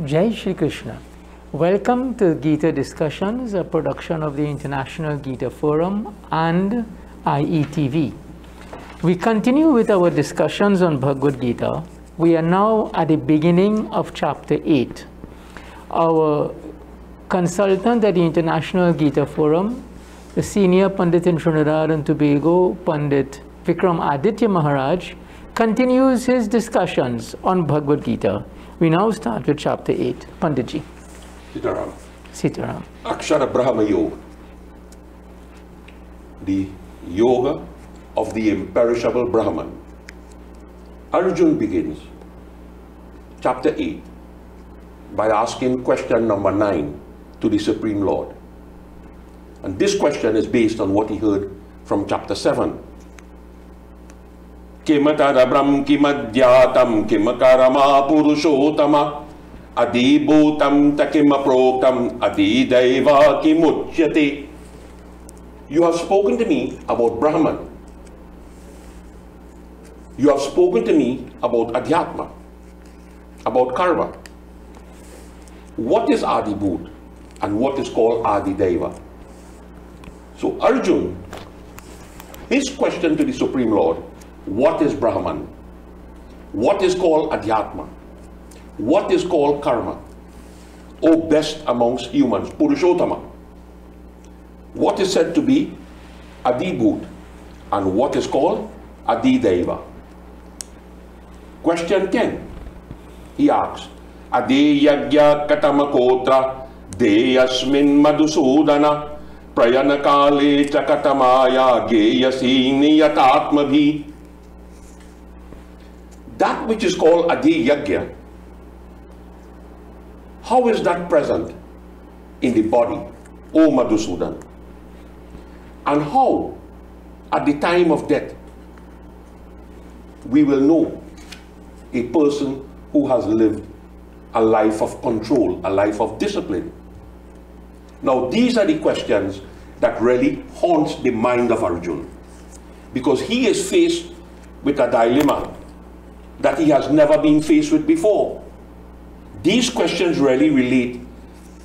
Jai Shri Krishna. Welcome to Gita Discussions, a production of the International Gita Forum and IETV. We continue with our discussions on Bhagavad Gita. We are now at the beginning of chapter 8. Our consultant at the International Gita Forum, the senior Pandit in Trinidad and Tobago, Pandit Vickramaditya Maharaj, continues his discussions on Bhagavad Gita. We now start with chapter 8. Panditji. Sitaram. Sitaram. Akshara Brahma Yoga. The yoga of the imperishable Brahman. Arjun begins chapter 8 by asking question number 9 to the Supreme Lord. And this question is based on what he heard from chapter 7. Kimatadabram kimadhyatam kimakarama purushotama adibhutam takimaproktam adidaiva kimuchyate. You have spoken to me about Brahman. You have spoken to me about Adhyatma, about Karma. What is Adibhut and what is called Adidaiva? So Arjun, his question to the Supreme Lord, what is Brahman? What is called Adhyatma? What is called Karma? O best amongst humans, Purushottama. What is said to be Adibhut and what is called Adidaiva? Question 10. He asks, Ade yagya katamakotra deyasmin madhusudana prayanakale chakatamaya geyasini yatatmabhi. That which is called Adi Yagya, how is that present in the body, O Madhusudan? And how, at the time of death, we will know a person who has lived a life of control, a life of discipline? Now, these are the questions that really haunts the mind of Arjuna, because he is faced with a dilemma that he has never been faced with before. These questions really relate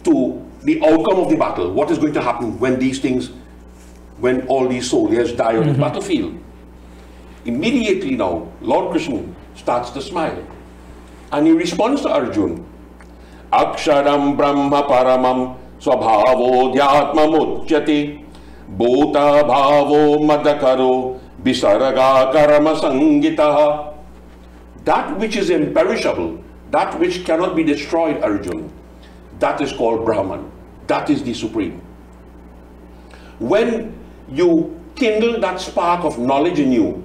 to the outcome of the battle. What is going to happen when these things, when all these soldiers die on the battlefield? Immediately now, Lord Krishna starts to smile. And he responds to Arjuna, Aksharam Brahma Paramam Swabhavo Dhyatma Muchyate Bhota Bhavo Madakaro Visarga Karma Sangitaha. That which is imperishable, that which cannot be destroyed, Arjuna, that is called Brahman. That is the Supreme. When you kindle that spark of knowledge in you,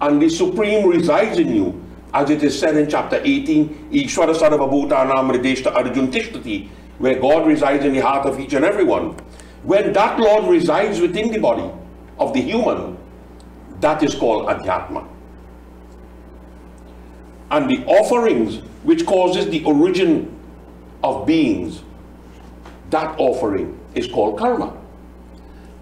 and the Supreme resides in you, as it is said in chapter 18, Ishvara Sarvabhutanam Hrideshta Arjun Tishtati, where God resides in the heart of each and every one. When that Lord resides within the body of the human, that is called Adhyatma. And the offerings which causes the origin of beings, that offering is called karma.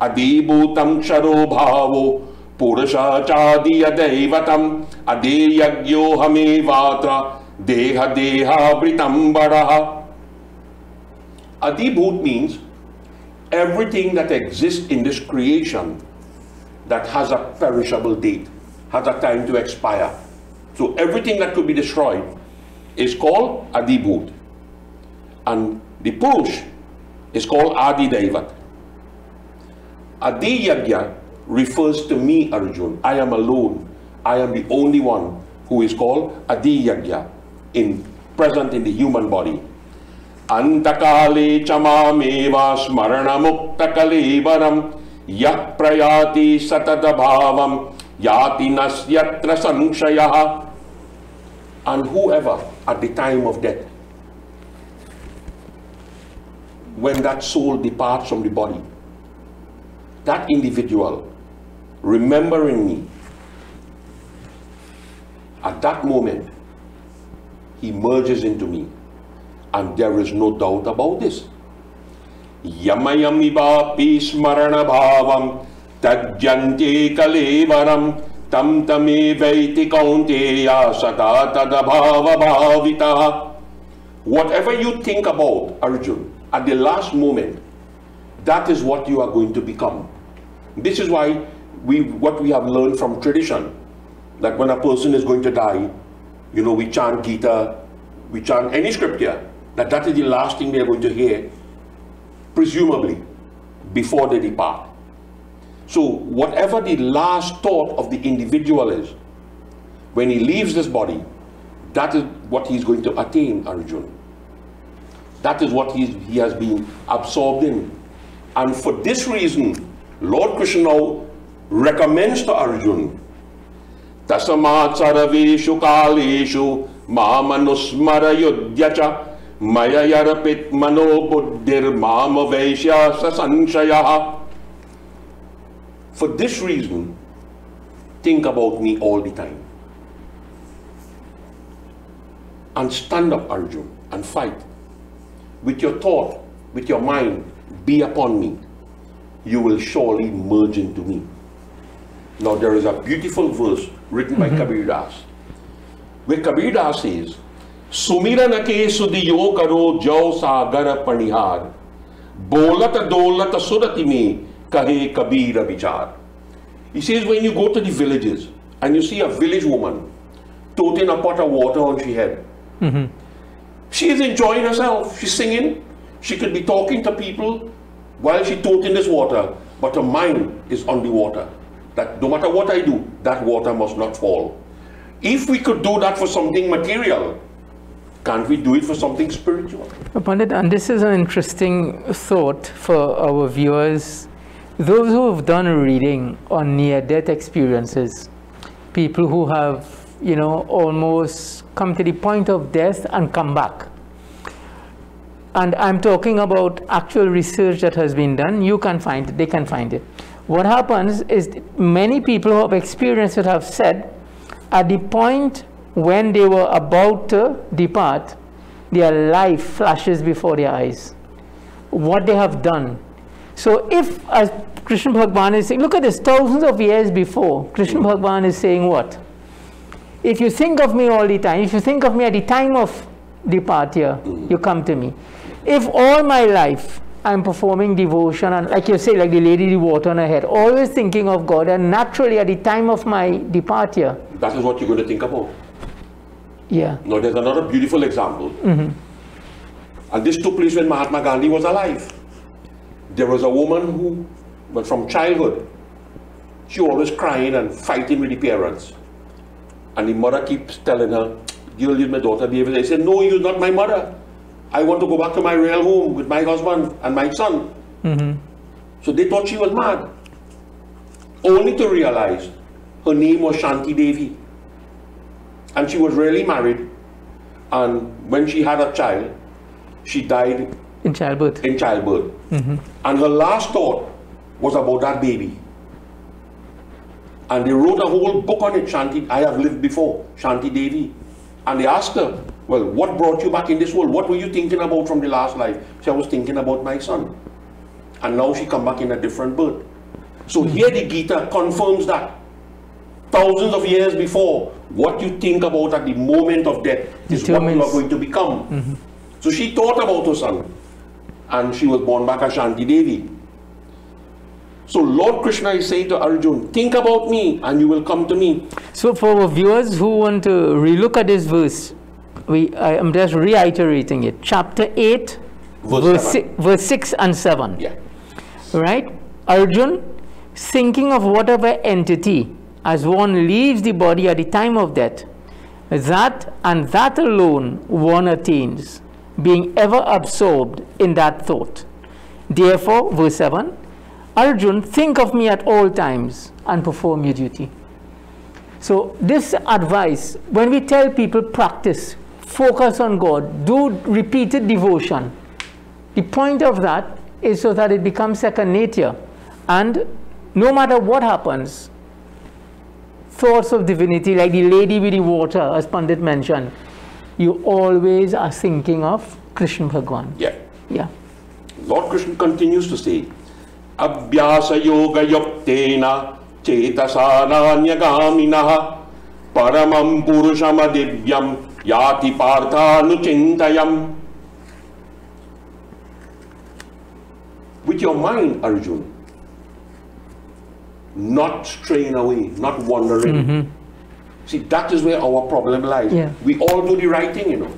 Adibhutam ksharo bhavo purusha chadiya devatam adeyagyo hamevatra deha deha britambaraha. Adibhut means everything that exists in this creation that has a perishable date, has a time to expire. So everything that could be destroyed is called Adibhut. And the Purush is called Adidaivat. Adi Yagya refers to me, Arjuna. I am alone. I am the only one who is called Adi Yagya, present in the human body. Antakale chamameva smarana mukta kalevaram yat prayati satata bhavam yati nasyatra sankshayaha. And whoever at the time of death, when that soul departs from the body, that individual, remembering me, at that moment, he merges into me. And there is no doubt about this. Yamayamiva pismarana bhavam tajjante kalevaram tam tame vaiti kaunteya sata tadabhava bhavita. whatever you think about, Arjun, at the last moment, that is what you are going to become. This is why what we have learned from tradition, that when a person is going to die, you know, we chant Gita, we chant any scripture, that is the last thing they are going to hear, presumably, before they depart. So whatever the last thought of the individual is, when he leaves this body, that is what he's going to attain, Arjun. That is what he has been absorbed in. And for this reason, Lord Krishna now recommends to Arjun, Tasamat saraveshu kaleshu mamanusmara yudhyacha maya yarapit mano buddhir mamaveshya sasanshaya. For this reason, think about me all the time. And stand up, Arjun, and fight. With your thought, with your mind, be upon me. You will surely merge into me. Now there is a beautiful verse written by Kabir Das, where Kabir Das says, Sumiran ke sudiyo karo jau sagar panihar, bolat dolat surati me kahe Kabir vichar. He says, when you go to the villages and you see a village woman toting a pot of water on her head, she is enjoying herself, she's singing, she could be talking to people while she's toting this water, but her mind is on the water. That no matter what I do, that water must not fall. If we could do that for something material, can't we do it for something spiritual? Pandit, and this is an interesting thought for our viewers. Those who have done reading on near-death experiences, people who have, you know, almost come to the point of death and come back. And I'm talking about actual research that has been done. You can find it, they can find it. What happens is many people who have experienced it have said at the point when they were about to depart, their life flashes before their eyes. What they have done. So if, as Krishna Bhagavan is saying, look at this, thousands of years before, Krishna Bhagavan is saying what? If you think of me all the time, if you think of me at the time of departure, you come to me. If all my life I'm performing devotion, and like you say, like the lady with water on her head, always thinking of God, and naturally at the time of my departure, that is what you're going to think about. Yeah. Now there's another beautiful example. And this took place when Mahatma Gandhi was alive. There was a woman who, but from childhood, she always crying and fighting with the parents. And the mother keeps telling her, you'll leave my daughter be able to. They said, no, you're not my mother. I want to go back to my real home with my husband and my son. So they thought she was mad. Only to realize her name was Shanti Devi. And she was really married. And when she had a child, she died in childbirth. And her last thought was about that baby. And they wrote a whole book on it, Shanti, I have lived before, Shanti Devi. And they asked her, well, what brought you back in this world? What were you thinking about from the last life? She was thinking about my son. And now she come back in a different birth. So here the Gita confirms that. Thousands of years before, what you think about at the moment of death is what you are going to become. So she thought about her son. And she was born back as Shanti Devi. So Lord Krishna is saying to Arjun, think about me and you will come to me. So for our viewers who want to relook at this verse, I am just reiterating it. Chapter 8, verse 6 and 7. Yeah. Right? Arjun, thinking of whatever entity as one leaves the body at the time of death, that and that alone one attains, being ever absorbed in that thought. Therefore, verse 7, Arjun, think of me at all times and perform your duty. So this advice, when we tell people practice, focus on God, do repeated devotion, the point of that is so that it becomes second nature. And no matter what happens, thoughts of divinity, like the lady with the water, as Pandit mentioned, you always are thinking of Krishna Bhagavan. Yeah. Lord Krishna continues to say, Abhyasa yoga yuktena chetasaranyagaminaha paramam purusham adivyam yati parthanuchintayam. with your mind, Arjun, not straying away, not wandering. See, that is where our problem lies. Yeah. We all do the right thing, you know.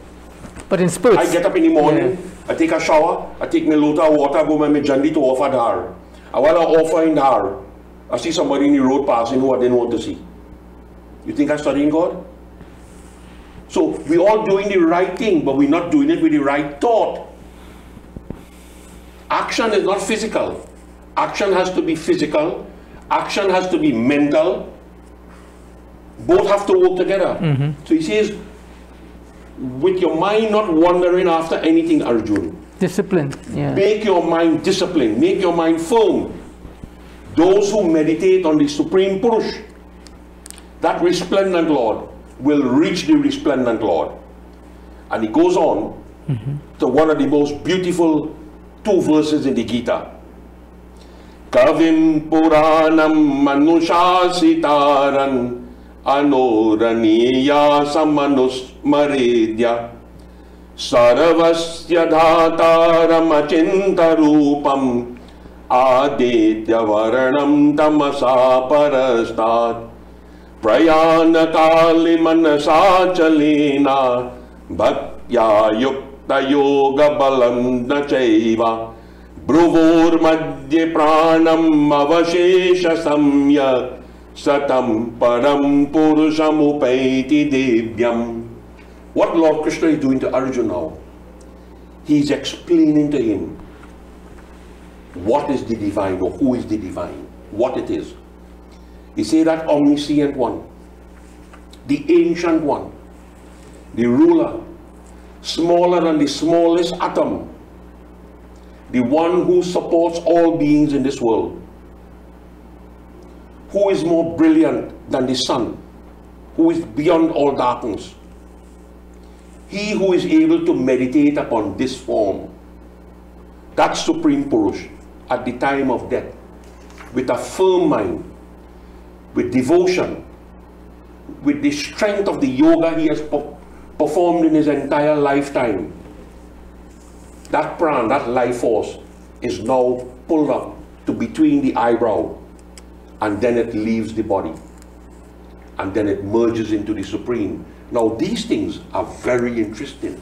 But in spurts. I get up in the morning, I take a shower, I take my load of water, go my jandi to offer dar. And while I offer in dar, I see somebody in the road passing who I didn't want to see. You think I'm studying God? So we're all doing the right thing, but we're not doing it with the right thought. Action is not physical. Action has to be physical. Action has to be mental. Both have to work together. So he says, with your mind not wandering after anything, Arjun. Discipline. Yeah. Make your mind disciplined. Make your mind firm. Those who meditate on the Supreme Purush, that resplendent Lord, will reach the resplendent Lord. And he goes on to one of the most beautiful 2 verses in the Gita. Kavim Puranam Manushasitaran Anoraniya Samanus Maredya Saravasya Dhataram Achinta Rupam Aditya Varanam Tamasa Parastat Prayana Kali Manasa Chalena Bhaktya Yukta Yoga Balam Nachaiva Bruvur Madhye Pranam Avashesha Samya Satam Param Purusham Upaiti Devyam. What Lord Krishna is doing to Arjuna now? He's explaining to him what is the divine, or who is the divine, what it is. He said that omniscient one, the ancient one, the ruler, smaller than the smallest atom, the one who supports all beings in this world, who is more brilliant than the sun, who is beyond all darkness. He who is able to meditate upon this form, that Supreme Purush, at the time of death, with a firm mind, with devotion, with the strength of the yoga he has performed in his entire lifetime, that pran, that life force, is now pulled up to between the eyebrow, and then it leaves the body, and then it merges into the Supreme. Now these things are very interesting,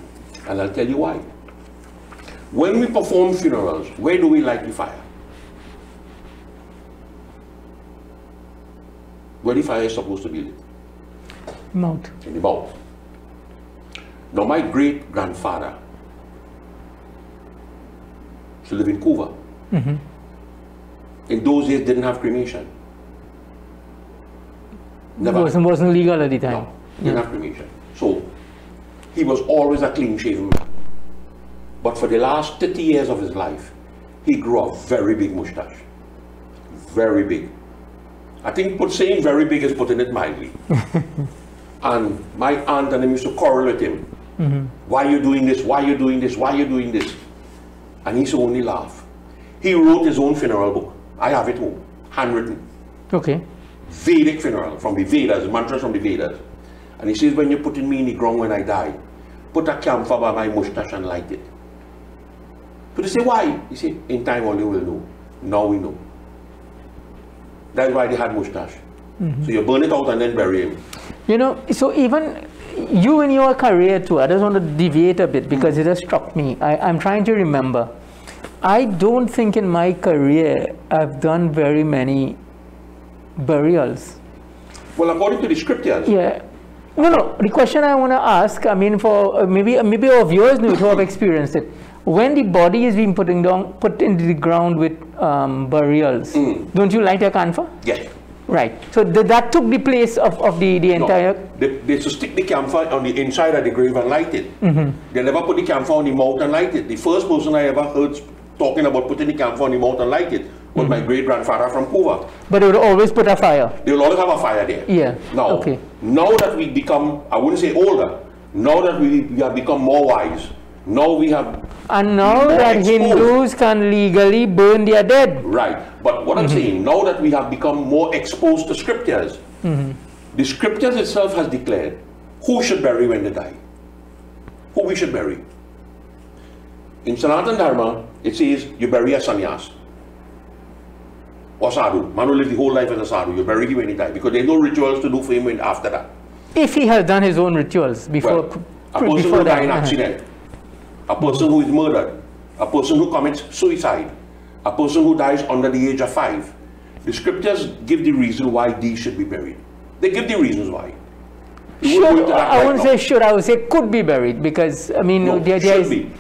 and I'll tell you why. When we perform funerals, where do we light the fire? Where the fire is supposed to be lit? Mouth. In the mouth. Now my great-grandfather used to live in Cuba. In those days, didn't have cremation. Never. It wasn't legal at the time. No, didn't have cremation. So he was always a clean-shaven man. But for the last 30 years of his life, he grew a very big mustache. Very big. I think saying very big is putting it mildly. And my aunt and him used to quarrel with him. Why are you doing this? Why are you doing this? Why are you doing this? And he used to only laugh. He wrote his own funeral book. I have it home, handwritten. Okay. Vedic funeral, from the Vedas, mantras from the Vedas. And he says, when you're putting me in the ground when I die, put a camphor by my mustache and light it. So they say, why? He said, in time all you will know. Now we know. That's why they had mustache. So you burn it out and then bury him. You know, so even you in your career too, I just want to deviate a bit because it has struck me. I'm trying to remember. I don't think in my career I've done very many burials. Well, according to the scriptures. Yeah. No. The question I want to ask, I mean, for maybe our viewers who have experienced it. When the body is being put into the ground with burials, don't you light a camphor? Yes. Right. So that took the place of the entire... They used to stick the camphor on the inside of the grave and light it. They never put the camphor on the mouth and light it. The first person I ever heard talking about putting the camphor on the mouth and light it was my great-grandfather from Cuba. But they would always put a fire? They will always have a fire there. Yeah. Now, now that we become, I wouldn't say older, now that we have become more wise, now we have... And now that Hindus can legally burn their dead. Right. But what I'm saying, now that we have become more exposed to scriptures, the scriptures itself has declared who should bury when they die. Who we should bury. In Sanatana Dharma, it says you bury a sannyas. or sadhu. Man who lives the whole life as a sadhu, you bury him when he dies, because there's no rituals to do for him after that. If he has done his own rituals before, Well, a person who dies in an accident, a person who is murdered, a person who commits suicide, a person who dies under the age of 5. The scriptures give the reason why these should be buried. They give the reasons why. Should, I wouldn't say should, I would say could be buried, because I mean, no, there should is, be.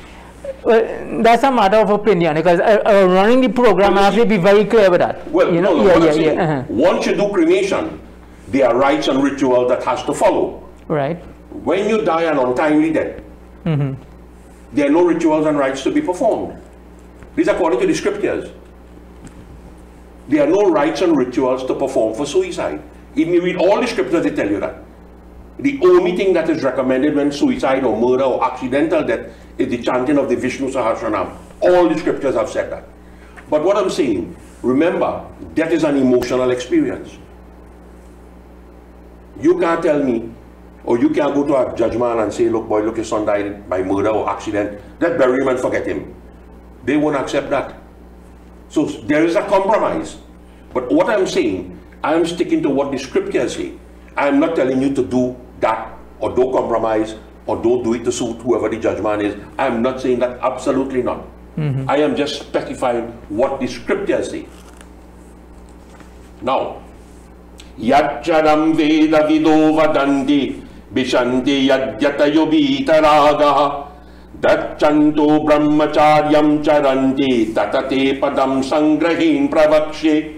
well, that's a matter of opinion, because running the program, I have to be very clear with that. Well, you know? no, once you do cremation, there are rites and rituals that has to follow. Right. When you die an untimely death, there are no rituals and rites to be performed. These are according to the scriptures. There are no rites and rituals to perform for suicide. If you read all the scriptures, they tell you that. The only thing that is recommended when suicide or murder or accidental death is the chanting of the Vishnu Sahasranam. All the scriptures have said that. But what I'm saying, remember, death is an emotional experience. You can't tell me, or you can't go to a judge man and say, look boy, look, his son died by murder or accident, let's bury him and forget him. They won't accept that. So there is a compromise. But what I'm saying, I'm sticking to what the scriptures say. I'm not telling you to do that, or don't compromise, or don't do it to suit whoever the judge man is. I'm not saying that, absolutely not. I am just specifying what the scriptures say. Now, Yadcharam Veda Vido Vadanti Bishanti Yadyatayo Vitaraga Dachanto Brahmacharyam Charanti Tatate Padam Sangrahin Pravakshe.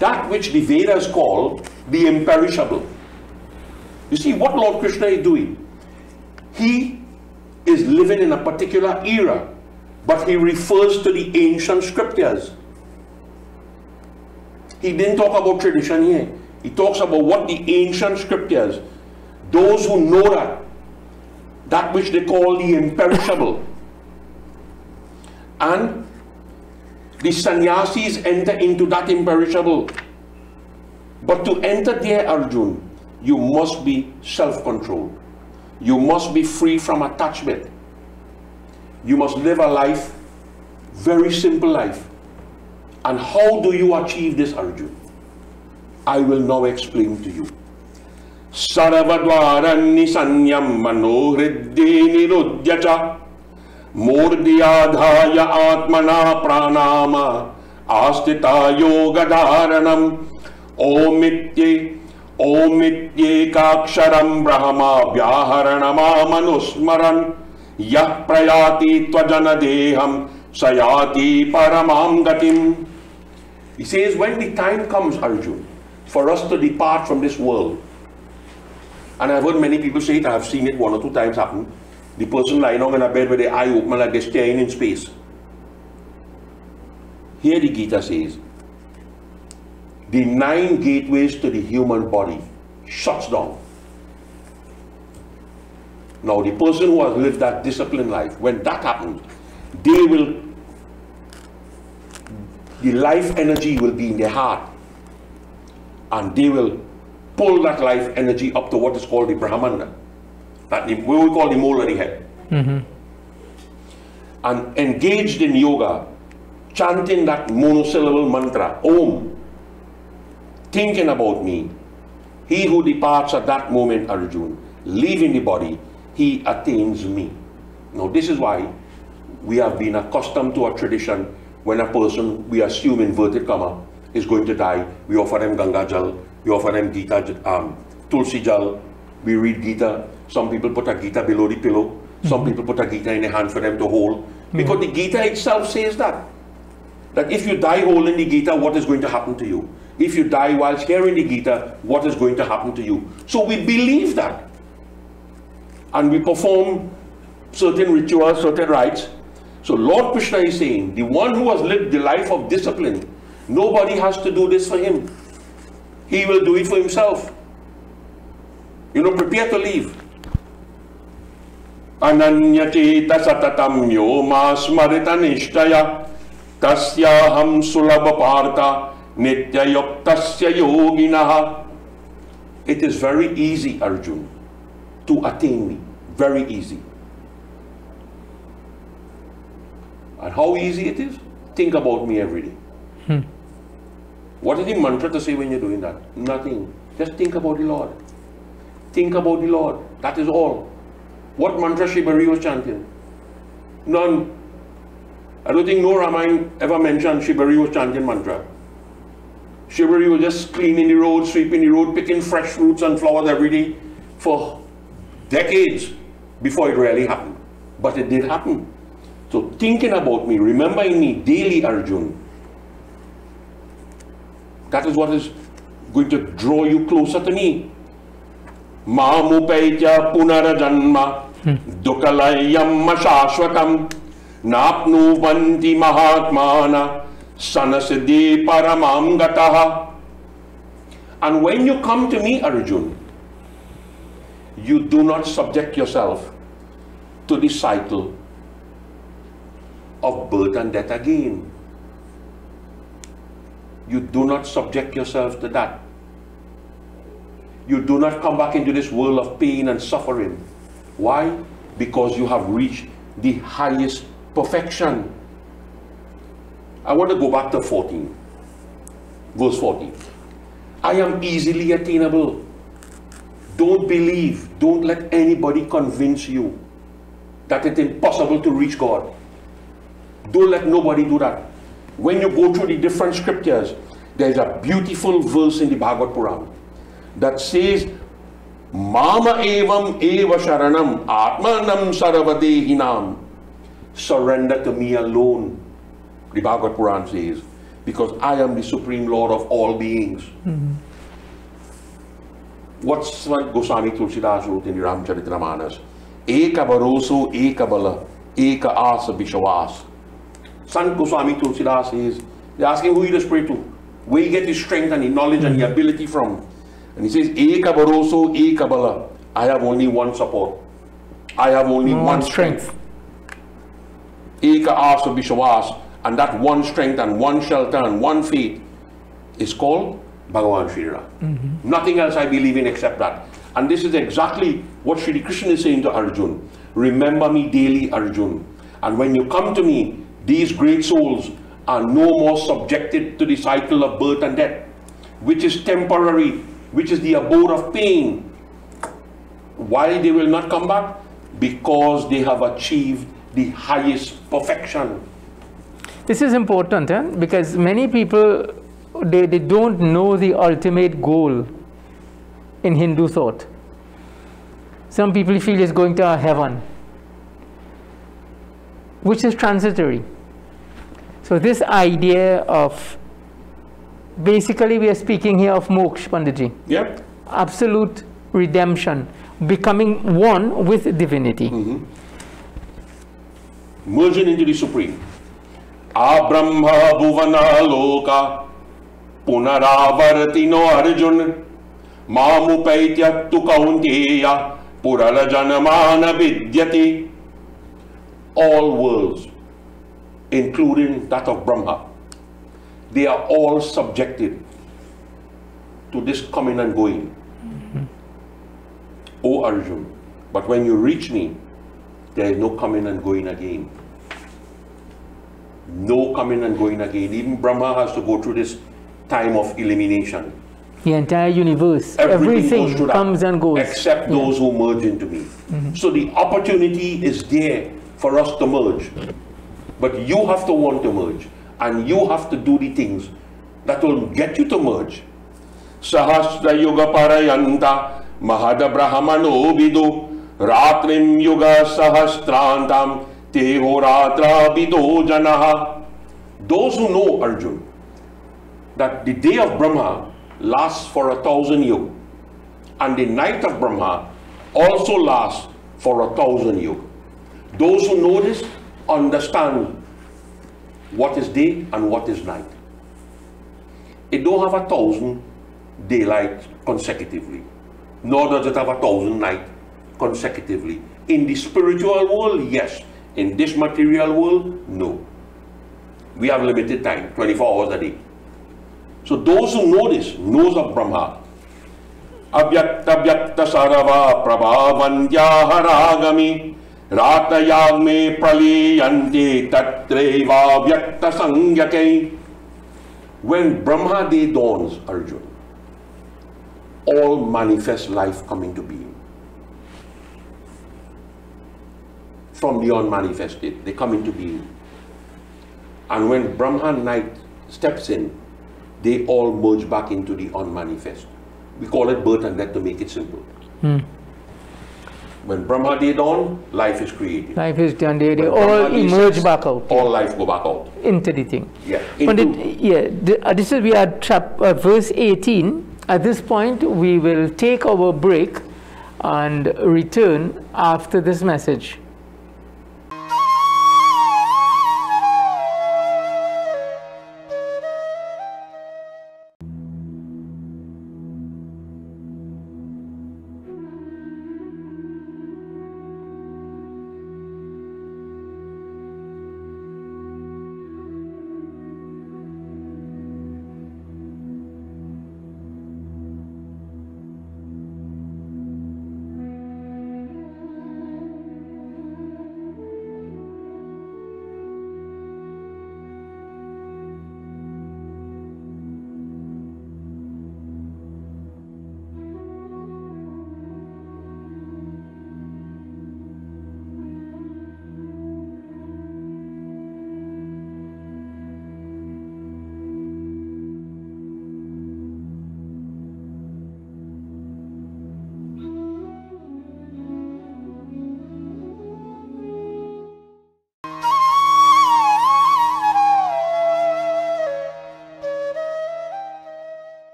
That which the Vedas call the imperishable. You see what Lord Krishna is doing? He is living in a particular era, but he refers to the ancient scriptures. He didn't talk about tradition here. He talks about what the ancient scriptures, those who know that which they call the imperishable. And the sannyasis enter into that imperishable. But to enter there, Arjun, you must be self-controlled. You must be free from attachment. You must live a life, very simple life. And how do you achieve this, Arjun? I will now explain to you. Saravadvaranni sanyam manohridde nirudyacha murdiyadhaya atmana pranama astita yoga dharanam omitye kaksharam brahma vyaharanama manusmaran yah prayati tvajana deham sayati paramam gatim. He says, when the time comes, Arjun, for us to depart from this world, and I've heard many people say it, I've seen it 1 or 2 times happen, the person lying on in a bed with their eye open like they're staring in space. Here the Gita says, the 9 gateways to the human body shuts down. Now the person who has lived that disciplined life, when that happens, the life energy will be in their heart, and they will pull that life energy up to what is called the Brahmanda, what we call the mole of the head. And engaged in yoga, chanting that monosyllable mantra, Om, thinking about me. He who departs at that moment, Arjun, leaving the body, he attains me. Now this is why we have been accustomed to a tradition. When a person, we assume inverted comma, is going to die, we offer them Ganga Jal, we offer them Gita, Tulsi Jal, we read Gita. Some people put a Gita below the pillow, some people put a Gita in the hand for them to hold. Because the Gita itself says that if you die holding the Gita, what is going to happen to you? If you die whilst hearing the Gita, what is going to happen to you? So we believe that. And we perform certain rituals, certain rites. So Lord Krishna is saying, the one who has lived the life of discipline, nobody has to do this for him. He will do it for himself. Prepare to leave. Ananyacheta satatam yoma smarita nishtaya tasyaham sulabha partha nityayuktasya yoginaha. It is very easy, Arjun, to attain me. Very easy. And how easy it is? think about me every day. What is the mantra to say when you're doing that? Nothing. Just think about the Lord. Think about the Lord. That is all. What mantra Shibari was chanting? None. I don't think no Ramayana ever mentioned Shibari was chanting mantra. Shibari was just cleaning the road, sweeping the road, picking fresh fruits and flowers every day for decades before it really happened. But it did happen. So thinking about me, remembering me daily, Arjun, that is what is going to draw you closer to me. Mamupaitya punarajanma dukalayam shashvatam napnu vanti mahatmana sanasiddhi paramam gataha. And when you come to me, Arjun, you do not subject yourself to the cycle of birth and death again. You do not subject yourself to that. You do not come back into this world of pain and suffering. Why? Because you have reached the highest perfection. I want to go back to 14, verse 14. I am easily attainable. Don't believe, don't let anybody convince you that it's impossible to reach God. Don't let nobody do that. When you go through the different scriptures, there's a beautiful verse in the Bhagavad Puran that says, Mama evam eva sharanam atmanam saravadehinam. Surrender to me alone, the Bhagavad Puran says, because I am the Supreme Lord of all beings. What Sant Goswami Tulsidas wrote in the Ramcharitramanas? Eka Baroso, Eka Bala, Eka Asa Vishwas. Sant Goswami Tulsidas says, they're asking who you just pray to, where you get the strength and the knowledge and the ability from. And he says, Eka Baroso, Eka Bala. I have only one support. I have only one strength. Eka Asa Vishwas. And that one strength and one shelter and one faith is called Bhagavan Shri Ram. Nothing else I believe in except that. And this is exactly what Shri Krishna is saying to Arjun. Remember me daily, Arjun. And when you come to me, these great souls are no more subjected to the cycle of birth and death, which is temporary, which is the abode of pain. Why they will not come back? Because they have achieved the highest perfection. This is important, because many people, they don't know the ultimate goal in Hindu thought. Some people feel it's going to heaven, which is transitory. So this idea of, basically we are speaking here of moksha, Panditji. Yep. Absolute redemption, becoming one with divinity. Merging into the Supreme. Abrahma bhuvana loka punaravarti no arjun mamupaitya tu kaunteya puralajanamana vidyati. All worlds, including that of Brahma, they are all subjected to this coming and going. O Arjun, but when you reach me, there is no coming and going again. No coming and going again. Even Brahma has to go through this time of elimination. The entire universe, everything comes and goes. Except those who merge into me. So the opportunity is there for us to merge. But you have to want to merge. And you have to do the things that will get you to merge. Sahasra Yuga Parayanta Mahada Brahmano Vidu Ratrim Yuga Sahastrantam Tehoratra Vido Janaha. Those who know, Arjun, that the day of Brahma lasts for 1,000 yuga, and the night of Brahma also lasts for 1,000 yuga. Those who know this understand what is day and what is night. It don't have 1,000 daylight consecutively, nor does it have 1,000 night consecutively. In the spiritual world, yes. In this material world, no. We have limited time, 24 hours a day. So those who know this, knows of Brahma. Abhyakta Vyakta Sarava Prabhavantya Haragami Ratayagme praliyante tatreva vyakta sangyake. When Brahma Day dawns, Arjun, all manifest life come into being. From the unmanifested, they come into being. And when Brahma night steps in, they all merge back into the unmanifest. We call it birth and death to make it simple. When Brahma Day dawn, life is created. Life is done, they all emerge back out. All life go back out. Into the thing. Yeah. This is, we are verse 18. At this point, we will take our break and return after this message.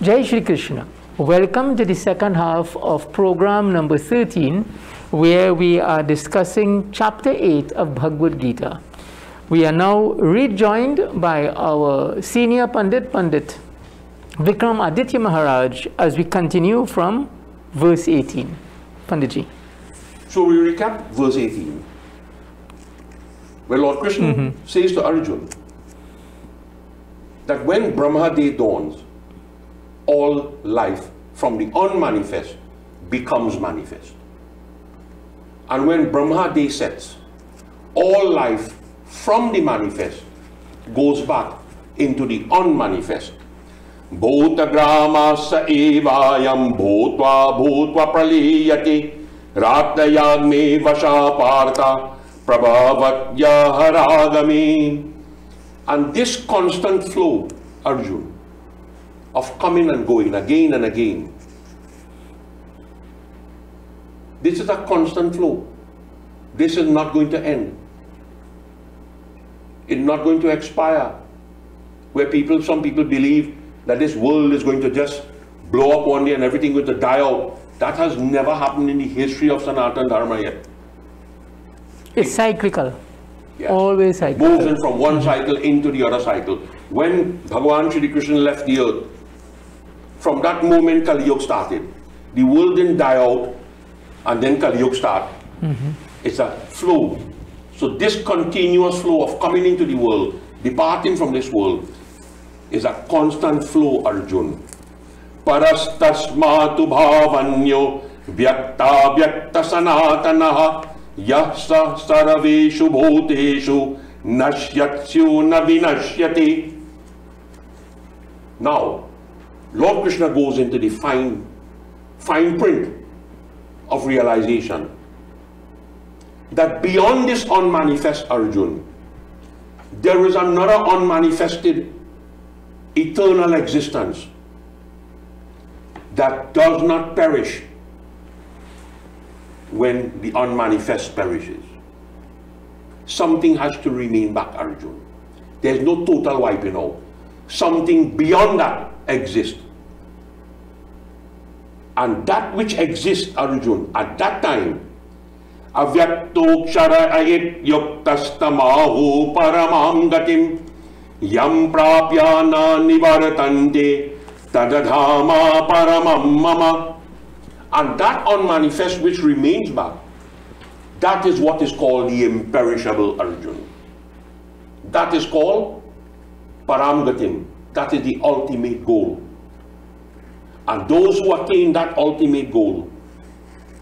Jai Shri Krishna. Welcome to the second half of program number 13, where we are discussing chapter 8 of Bhagavad Gita. We are now rejoined by our senior Pandit Vickramaditya Maharaj as we continue from verse 18. Panditji. So we recap verse 18, where Lord Krishna says to Arjuna that when Brahma Day dawns, all life from the unmanifest becomes manifest. And when Brahma Day sets, all life from the manifest goes back into the unmanifest. Bhuta grama sa evayam bhutva bhutva praliyate ratayagme vasha partha prabhavatya haragami. And this constant flow, Arjuna, of coming and going again and again, this is a constant flow. This is not going to end. It's not going to expire. Where some people believe that this world is going to just blow up one day and everything going to die out. That has never happened in the history of Sanatana Dharma yet. It's cyclical. Yes. Always cyclical. Moves in from one cycle into the other cycle. When Bhagavan Shri Krishna left the earth, from that moment Kali Yuga started. The world didn't die out and then Kali Yuga started. It's a flow. So this continuous flow of coming into the world, departing from this world, is a constant flow, Arjuna. Parastasmatu bhavanyo vyakta vyakta sanatanaha yasa sarveshu bhuteshu nashyatsu na vinashyati. Now, Lord Krishna goes into the fine print of realization that beyond this unmanifest Arjuna, there is another unmanifested eternal existence that does not perish when the unmanifest perishes. Something has to remain back, Arjuna. There's no total wiping out. Something beyond that exists. And that which exists, Arjuna, at that time, avyakto ayit yuktastamahu paramam gatim yam prapyana nivartante tadadhama paramam mama. And that unmanifest which remains back, that is what is called the imperishable Arjuna. That is called param gatim. That is the ultimate goal. And those who attain that ultimate goal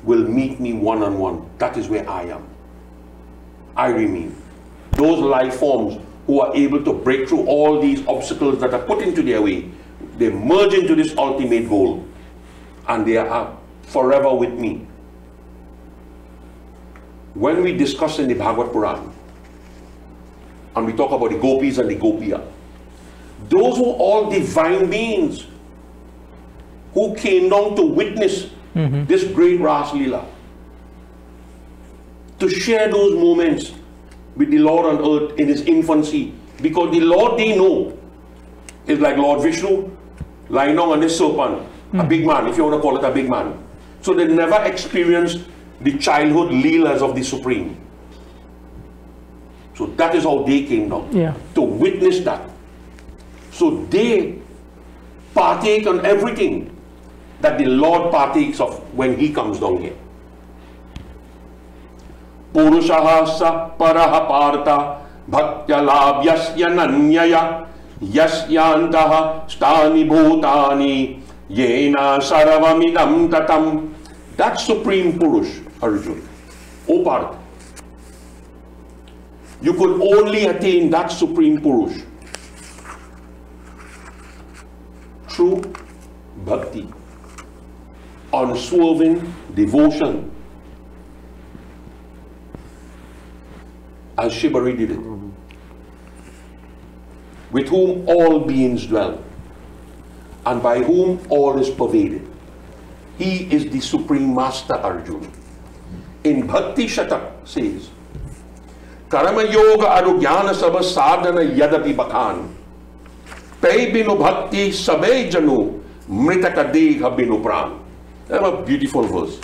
will meet me one-on-one. That is where I am. I remain. Those life forms who are able to break through all these obstacles that are put into their way, they merge into this ultimate goal, and they are forever with me. When we discuss in the Bhagavad Puran, and we talk about the gopis and the gopiya, those were all divine beings who came down to witness this great Ras Leela, to share those moments with the Lord on earth in his infancy, because the Lord they know is like Lord Vishnu lying down on this serpent, a big man, if you want to call it a big man. So they never experienced the childhood Leelas of the Supreme. So that is how they came down, to witness that. So they partake on everything that the Lord partakes of when he comes down here. Purushaha sa paraha parta bhaktya labhyasya nanyaya yasyantaha stani bhutani yena sarvamidam tatam. That Supreme Purush, Arjuna, O Partha, you could only attain that Supreme Purush through bhakti, unswerving devotion, as Shibari did it, with whom all beings dwell, and by whom all is pervaded. He is the Supreme Master, Arjuna. In Bhakti Shatak says, Karma Yoga Arugyana Sabha Sadhana Yadapi Bakhan Pei Binu Bhakti Sabe Janu Mritaka Deha Binu Pran. That's a beautiful verse.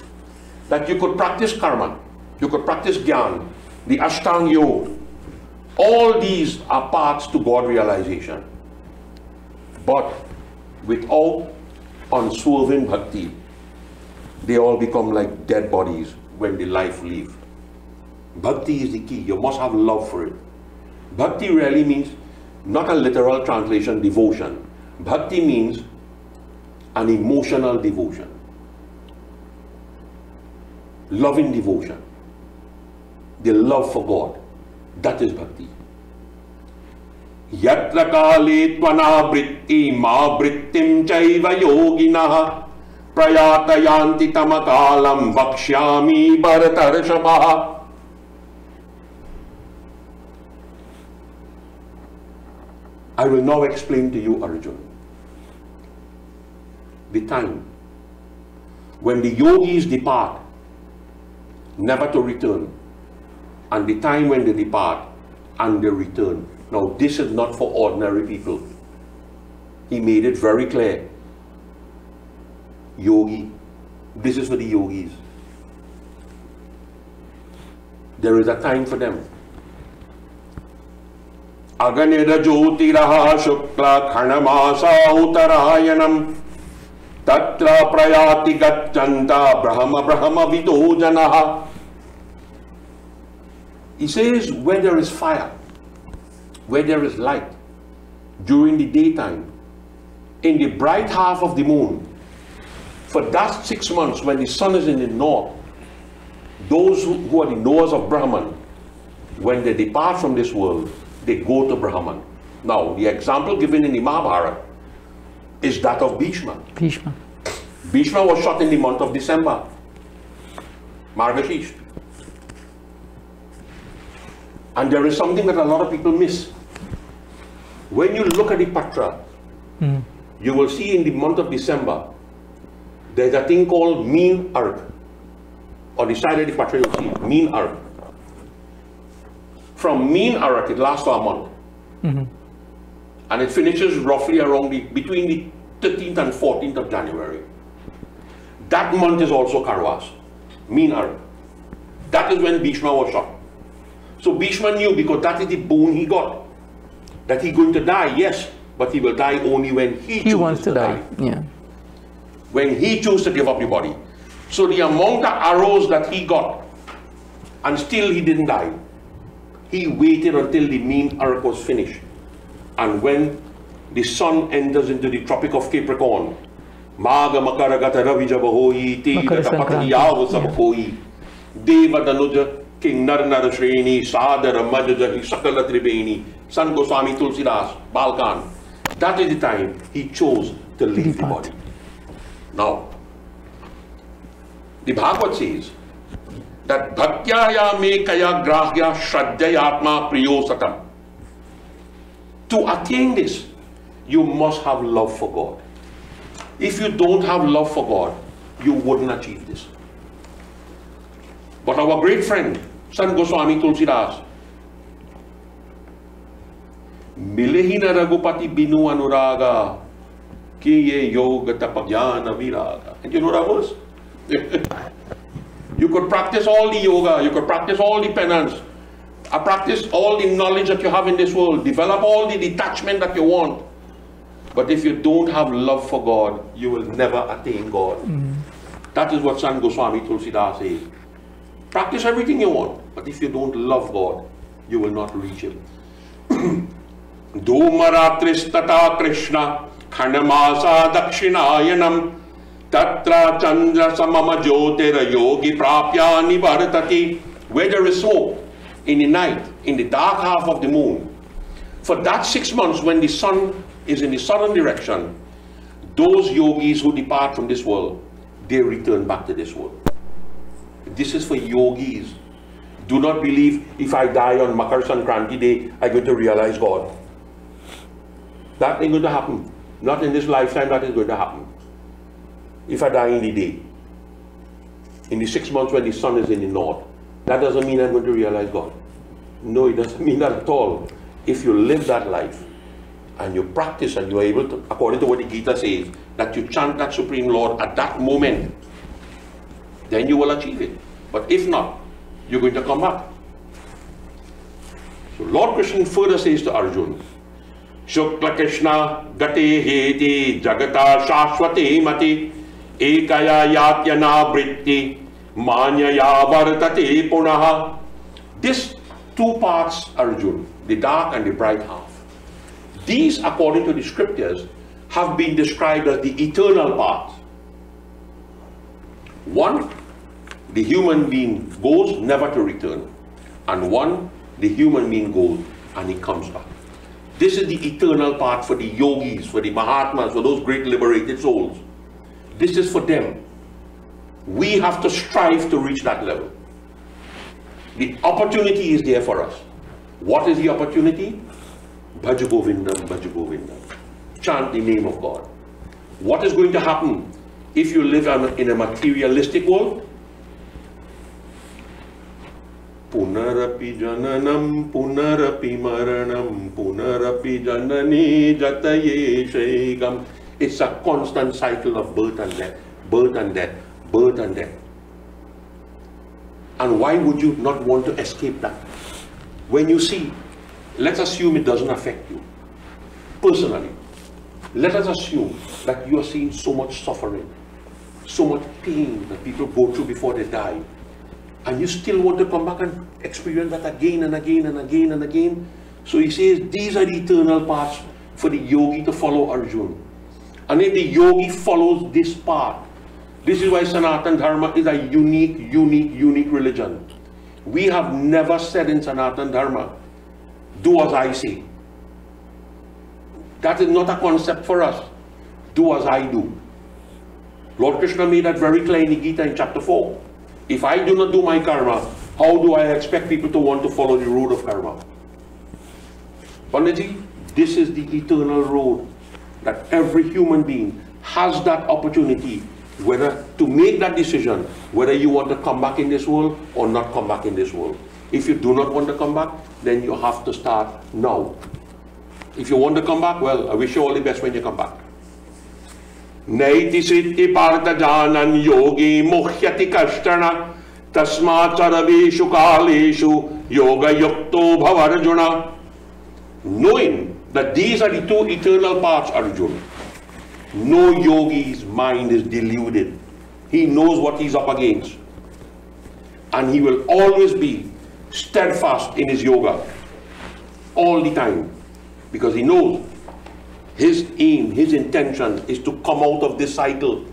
That you could practice karma, you could practice Gyan, the Ashtanga Yoga. All these are paths to God realization. But without unswerving bhakti, they all become like dead bodies when the life leave. Bhakti is the key. You must have love for it. Bhakti really means not a literal translation, devotion. Bhakti means an emotional devotion. Loving devotion. The love for God. That is bhakti. Yatra kale tvana vritti ma vrittim chaiva yoginaha prayatayanti tamakalam vakshyami bharatarshabaha. I will now explain to you, Arjuna, the time when the yogis depart, never to return, and the time when they depart and they return. Now, this is not for ordinary people. He made it very clear. Yogi, this is for the yogis. There is a time for them. Aganida Jyotiraha Shukla Khanamasa Uttarayanam Tatra Prayati Gacchanta Brahma Vido Janaha. He says, where there is fire, where there is light, during the daytime, in the bright half of the moon, for that 6 months when the sun is in the north, those who are the knowers of Brahman, when they depart from this world, they go to Brahman. Now, the example given in the Mahabharata is that of Bhishma. Bhishma was shot in the month of December, Margashish. And there is something that a lot of people miss. When you look at the Patra, you will see in the month of December, there's a thing called mean arc. On the side of the Patra, you'll see mean arc. From mean arc, it lasts for a month. And it finishes roughly around between the 13th and 14th of January. That month is also Karwas, mean arc. That is when Bhishma was shot. So Bhishma knew, because that is the boon he got, that he's going to die, yes, but he will die only when he wants to die. Yeah. When he chooses to give up the body. So the amount of arrows that he got, and still he didn't die, he waited until the mean arc was finished. And when the sun enters into the Tropic of Capricorn, Maga Makaragata Ravija Bahoyi, Te Patariyav Sabakoi, Deva Danuja King Narnarashreni, Sadara Majajahi, Sakala Tribeni, Sant Goswami Tulsidas, Balkan. That is the time he chose to leave the body. Now, the Bhagavad says that Bhakyaya Mekaya Grahya Shraddhayatma Priyosatam. To attain this, you must have love for God. If you don't have love for God, you wouldn't achieve this. But our great friend, Sant Goswami Tulsidas, Milehina Ragupati Binu Anuraga, Kiye Yoga Tapagyana Viraga. And you know that verse? You could practice all the yoga, you could practice all the penance, practice all the knowledge that you have in this world, develop all the detachment that you want. But if you don't have love for God, you will never attain God. That is what Sant Goswami Tulsidas says. Practice everything you want, but if you don't love God, you will not reach Him. Dhumaratris tata Krishna Khanamasa Dakshinayanam Tatra Chandra Samama Jyotira Yogi Prapya Nivartati. Where there is hope, in the night, in the dark half of the moon. For that 6 months when the sun is in the southern direction, those yogis who depart from this world, they return back to this world. This is for yogis. Do not believe if I die on Makar Sankranti day, I'm going to realize God. That ain't going to happen. Not in this lifetime, that is going to happen. If I die in the day, in the 6 months when the sun is in the north, that doesn't mean I'm going to realize God. No, it doesn't mean that at all. If you live that life, and you practice and you're able to, according to what the Gita says, that you chant that Supreme Lord at that moment, then you will achieve it. But if not, you're going to come back. So Lord Krishna further says to Arjuna, Shukla Krishna gate heti jagata shashvate mati ekaya yatyana vritti manyaya vartate punaha. This two parts, Arjuna, the dark and the bright half. These, according to the scriptures, have been described as the eternal part. One, the human being goes never to return. And one, the human being goes and he comes back. This is the eternal part for the yogis, for the Mahatmas, for those great liberated souls. This is for them. We have to strive to reach that level. The opportunity is there for us. What is the opportunity? Bhaj Govindam, Bhaj Govindam. Chant the name of God. What is going to happen if you live in a materialistic world? Punarapi jananam, punarapi maranam, punarapi janani jataye shegam. It's a constant cycle of birth and death, birth and death, birth and death. And why would you not want to escape that? When you see, let's assume it doesn't affect you personally. Let us assume that you are seeing so much suffering, so much pain that people go through before they die, and you still want to come back and experience that again and again and again and again. So he says these are the eternal paths for the yogi to follow, Arjuna. And if the yogi follows this path, this is why Sanatana Dharma is a unique religion. We have never said in Sanatana Dharma, do as I say. That is not a concept for us. Do as I do. Lord Krishna made that very clear in the Gita in chapter 4. If I do not do my karma, how do I expect people to want to follow the road of karma? Panditji, this is the eternal road that every human being has that opportunity, whether to make that decision, whether you want to come back in this world or not come back in this world. If you do not want to come back, then you have to start now. If you want to come back, well, I wish you all the best when you come back. Naiti siddhi partha janan yogi muhyati kashtana tasma charaveshu kaleshu yoga yukto bhavarjuna. Knowing that these are the two eternal paths, Arjuna. No yogi's mind is deluded. He knows what he's up against. And he will always be steadfast in his yoga. All the time. Because he knows his aim, his intention is to come out of this cycle.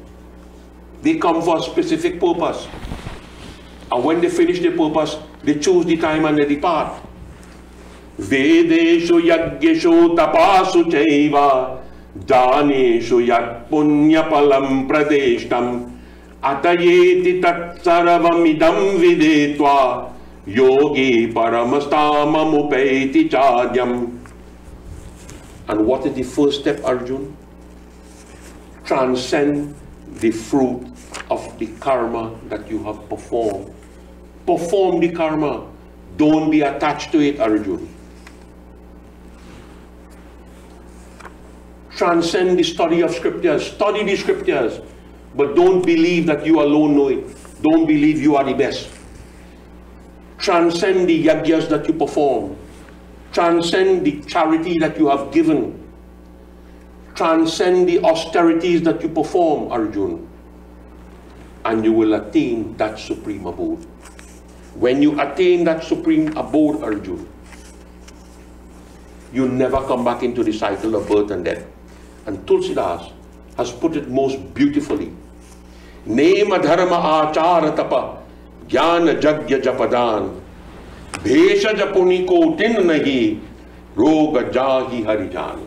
They come for a specific purpose. And when they finish their purpose, They choose the time and they depart. Vedeshu yagyeshu tapasu chaiva daneshu yat punyapalam pradeshtam atayeti tat saravamidam videtva yogi paramastamamupeti chadyam. And what is the first step, Arjun? Transcend the fruit of the karma that you have performed. Perform the karma. Don't be attached to it, Arjun. Transcend the study of scriptures. Study the scriptures. But don't believe that you alone know it. Don't believe you are the best. Transcend the yagyas that you perform. Transcend the charity that you have given. Transcend the austerities that you perform, Arjun. And you will attain that supreme abode. When you attain that supreme abode, Arjun, you never come back into the cycle of birth and death. And Tulsidas has put it most beautifully. Nema dharma achara tapa jnana jagya japadan bhesha japuni ko tin nahi roga jahi harijan.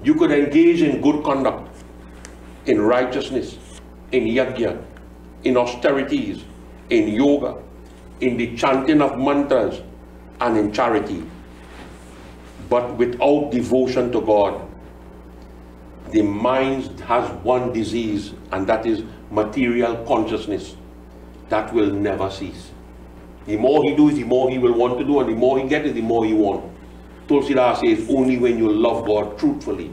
You could engage in good conduct, in righteousness, in yajna, in austerities, in yoga, in the chanting of mantras, and in charity. But without devotion to God, the mind has one disease, and that is material consciousness. That will never cease. The more he does, the more he will want to do, and the more he gets, the more he wants. Tulsidas says, only when you love God truthfully,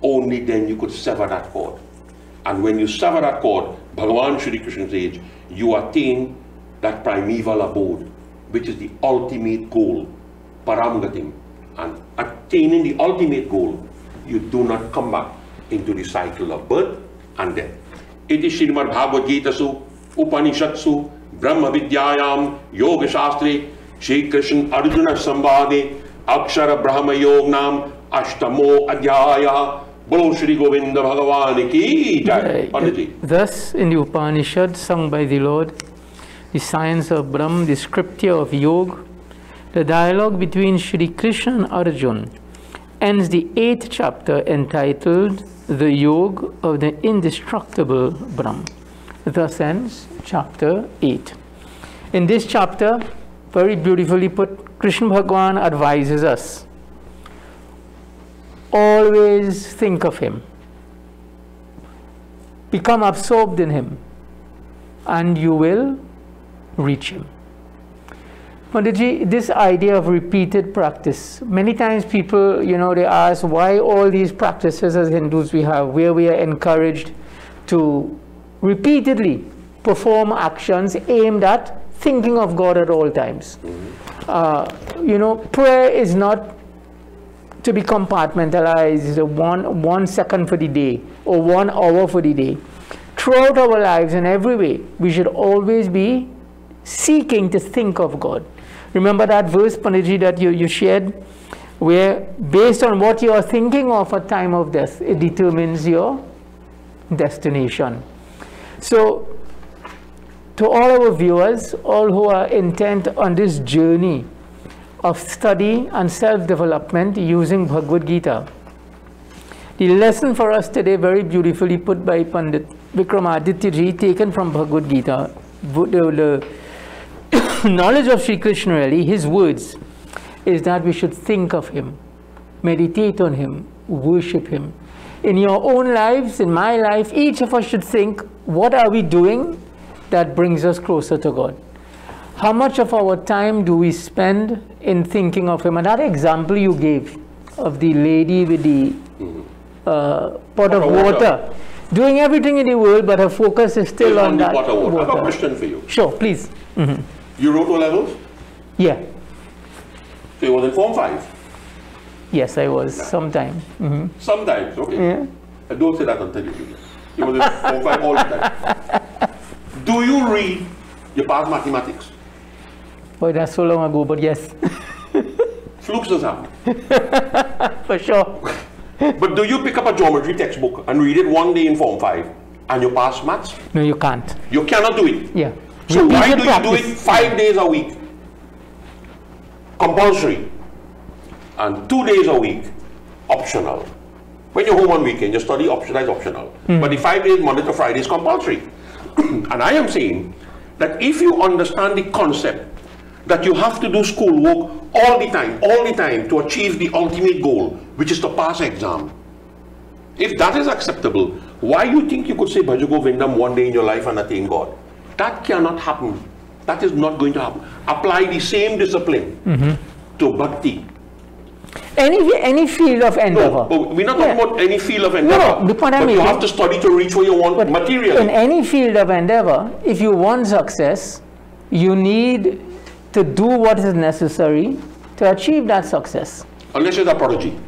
only then you could sever that cord. And when you sever that cord, Bhagavan Shri Krishna says, you attain that primeval abode, which is the ultimate goal, Paramgatim. And attaining the ultimate goal, you do not come back into the cycle of birth and death. Iti Srimad Bhagavad Gita su, Upanishatsu, Brahma Vidyayam, Yoga Shastri, Shri Krishna Arjuna Sambhade, Akshara Brahma Yognam, Ashtamo Adhyaya, Bolo Shri Govinda Bhagavan ki Jai. Thus, in the Upanishad sung by the Lord, the science of Brahm, the scripture of Yoga, the dialogue between Shri Krishna and Arjuna ends the 8th chapter entitled The Yoga of the Indestructible Brahm. Thus ends chapter 8. In this chapter, very beautifully put, Krishna Bhagavan advises us, always think of him, become absorbed in him, and you will reach him. Panditji, this idea of repeated practice, many times people, they ask why all these practices as Hindus we have, where we are encouraged to repeatedly perform actions aimed at thinking of God at all times. Prayer is not to be compartmentalized, one second for the day or 1 hour for the day. Throughout our lives in every way, we should always be seeking to think of God. Remember that verse, Panditji, that you shared, where based on what you are thinking of at time of death, it determines your destination. So, to all our viewers, all who are intent on this journey of study and self-development using Bhagavad Gita, the lesson for us today, very beautifully put by Pandit Vickramaditya ji, taken from Bhagavad Gita, the knowledge of Sri Krishna, really, his words, is that we should think of him, meditate on him, worship him. In your own lives, in my life, each of us should think, what are we doing that brings us closer to God? How much of our time do we spend in thinking of him? And that example you gave of the lady with the pot of water, doing everything in the world, but her focus is still on that water. I have a question for you. Sure, please. You wrote O-levels? Yeah. So you was in Form 5? Yes, I was, sometime. Sometimes, okay. Yeah. I don't say that until you do it. You was in Form 5 all the time. Do you read your past mathematics? Boy, that's so long ago, but yes. Flukes does happen. For sure. But do you pick up a geometry textbook and read it one day in Form 5 and you pass maths? No, you can't. You cannot do it. Yeah. So why do you do practice. it 5 days a week? Compulsory. And 2 days a week, optional. When you're home on weekend, you study optional is optional. But the 5 days, Monday to Friday, is compulsory. And I am saying that if you understand the concept that you have to do schoolwork all the time to achieve the ultimate goal, which is to pass exam. If that is acceptable, why you think you could say Bhaja Govindam one day in your life and attain God? That cannot happen. That is not going to happen. Apply the same discipline to bhakti. Any field of endeavor. No, we're not talking about any field of endeavor. No, but you have to study to reach where you want materially. In any field of endeavor, if you want success, you need to do what is necessary to achieve that success. Unless you're a prodigy.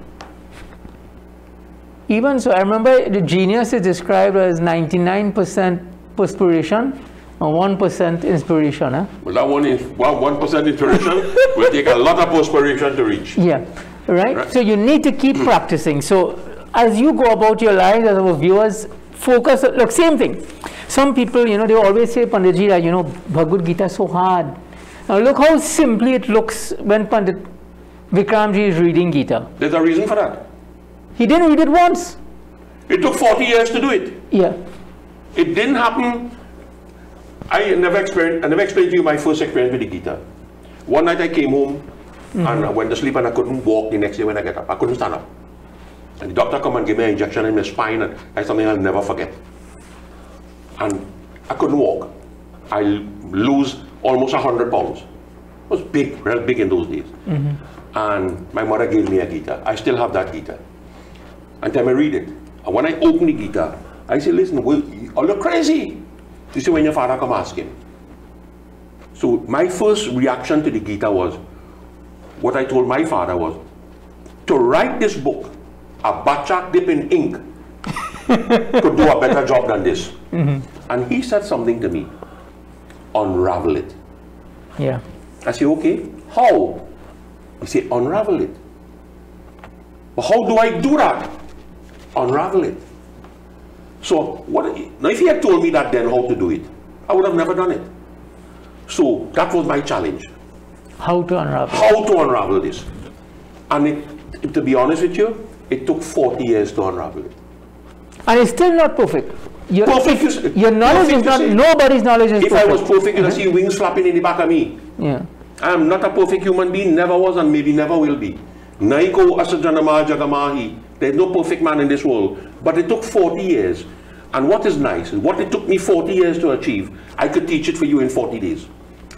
Even so, I remember the genius is described as 99% perspiration and 1% inspiration. Well, that one is 1% inspiration will take a lot of perspiration to reach. Yeah, right? So you need to keep practicing. So as you go about your life, as our viewers focus, look, same thing. Some people, you know, they always say, Panditji, that, you know, Bhagavad Gita is so hard. Now look how simply it looks when Pandit Vikramji is reading Gita. There's a reason for that. He didn't read it once. It took 40 years to do it. Yeah. It didn't happen. I never explained to you my first experience with the Gita. One night I came home and I went to sleep and I couldn't walk the next day when I get up. I couldn't stand up. And the doctor come and gave me an injection in my spine, and that's something I'll never forget. And I couldn't walk. I lose almost 100 pounds. It was big, real big in those days. And my mother gave me a Gita. I still have that Gita. And then I read it. And when I open the Gita, I say, listen, well, you're crazy. This is when your father come ask him. So my first reaction to the Gita was, what I told my father was, to write this book, a bachak dip in ink could do a better job than this. And he said something to me, unravel it. Yeah. I say, okay, how? He said, unravel it. But how do I do that? Unravel it. So, now if he had told me that then how to do it, I would have never done it. So, that was my challenge. How to unravel? How to unravel this. And to be honest with you, it took 40 years to unravel it. And it's still not perfect. Your knowledge is not, say. Nobody's knowledge is if perfect. I was perfect, you'd see wings flapping in the back of me. Yeah. I am not a perfect human being, never was and maybe never will be. Naiko asajanama jagamahi. There's no perfect man in this world. But it took 40 years. And what is nice is what it took me 40 years to achieve, I could teach it for you in 40 days.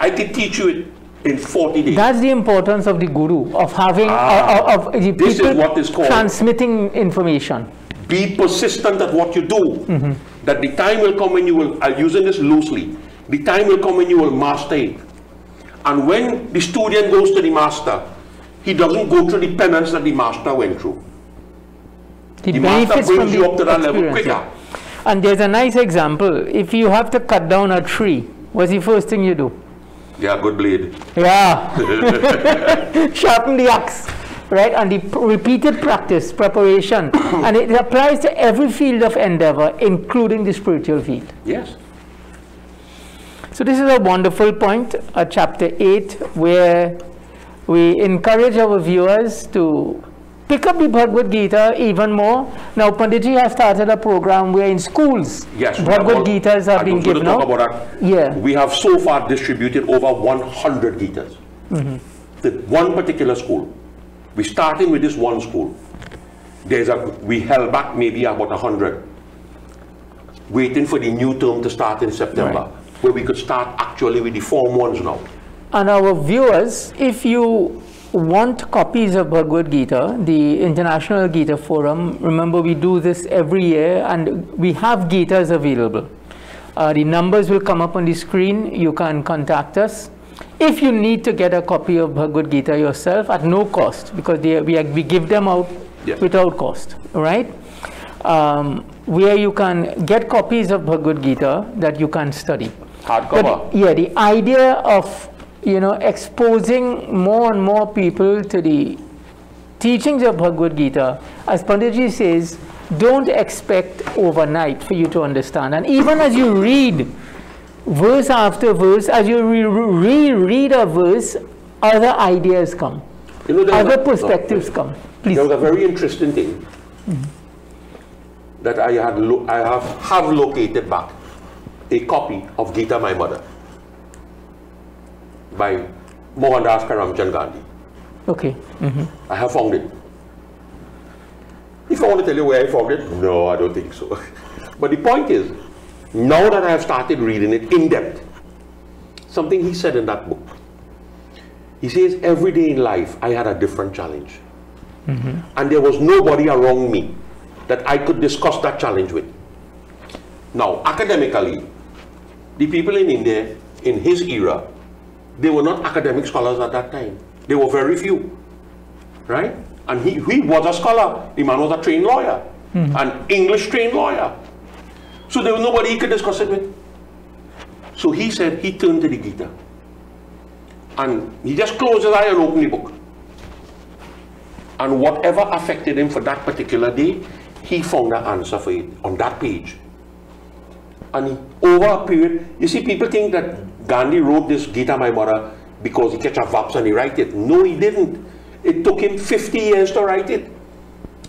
I could teach you it in 40 days. That's the importance of the guru, of having, of the this people is what is called transmitting information. Be persistent at what you do. That the time will come when you will, I'm using this loosely, the time will come when you will master it. And when the student goes to the master, he doesn't go through the penance that the master went through. The master brings you up to that level quicker. Yeah. And there's a nice example. If you have to cut down a tree, what's the first thing you do? Yeah, good blade. Yeah. Sharpen the axe. Right? And the repeated practice, preparation. And it applies to every field of endeavor, including the spiritual field. Yes. So this is a wonderful point, chapter 8, where we encourage our viewers to pick up the Bhagavad Gita even more. Now, Panditji has started a program where in schools, Bhagavad Gitas are being given out. Yeah. We have so far distributed over 100 Gitas. The one particular school. We starting with this one school. We held back maybe about 100, waiting for the new term to start in September, where we could start actually with the Form 1s now. And our viewers, if you want copies of Bhagavad Gita, the International Gita Forum, remember we do this every year and we have Gitas available. The numbers will come up on the screen. You can contact us. If you need to get a copy of Bhagavad Gita yourself at no cost, because we give them out without cost, right? Where you can get copies of Bhagavad Gita that you can study. Hardcover. But, the idea of exposing more and more people to the teachings of Bhagavad Gita, as Panditji says, don't expect overnight for you to understand. And even as you read verse after verse, as you reread a verse, other ideas come, You know, other perspectives come. Please. There was a very interesting thing that I have located back, a copy of Gita, My Mother, by Mohandas Karamchand Gandhi. Okay. I have found it. If I want to tell you where I found it, no, I don't think so. But the point is, now that I have started reading it in depth, something he said in that book, he says, every day in life I had a different challenge. And there was nobody around me that I could discuss that challenge with. Now, academically, the people in India, in his era, they were not academic scholars at that time. There were very few, right? And he was a scholar. The man was a trained lawyer, an English trained lawyer. So there was nobody he could discuss it with. So he said he turned to the Gita. And he just closed his eye and opened the book. And whatever affected him for that particular day, he found an answer for it on that page. And over a period, you see, people think that Gandhi wrote this Gita, My Mother, because he catch a vaps and he write it. No, he didn't. It took him 50 years to write it.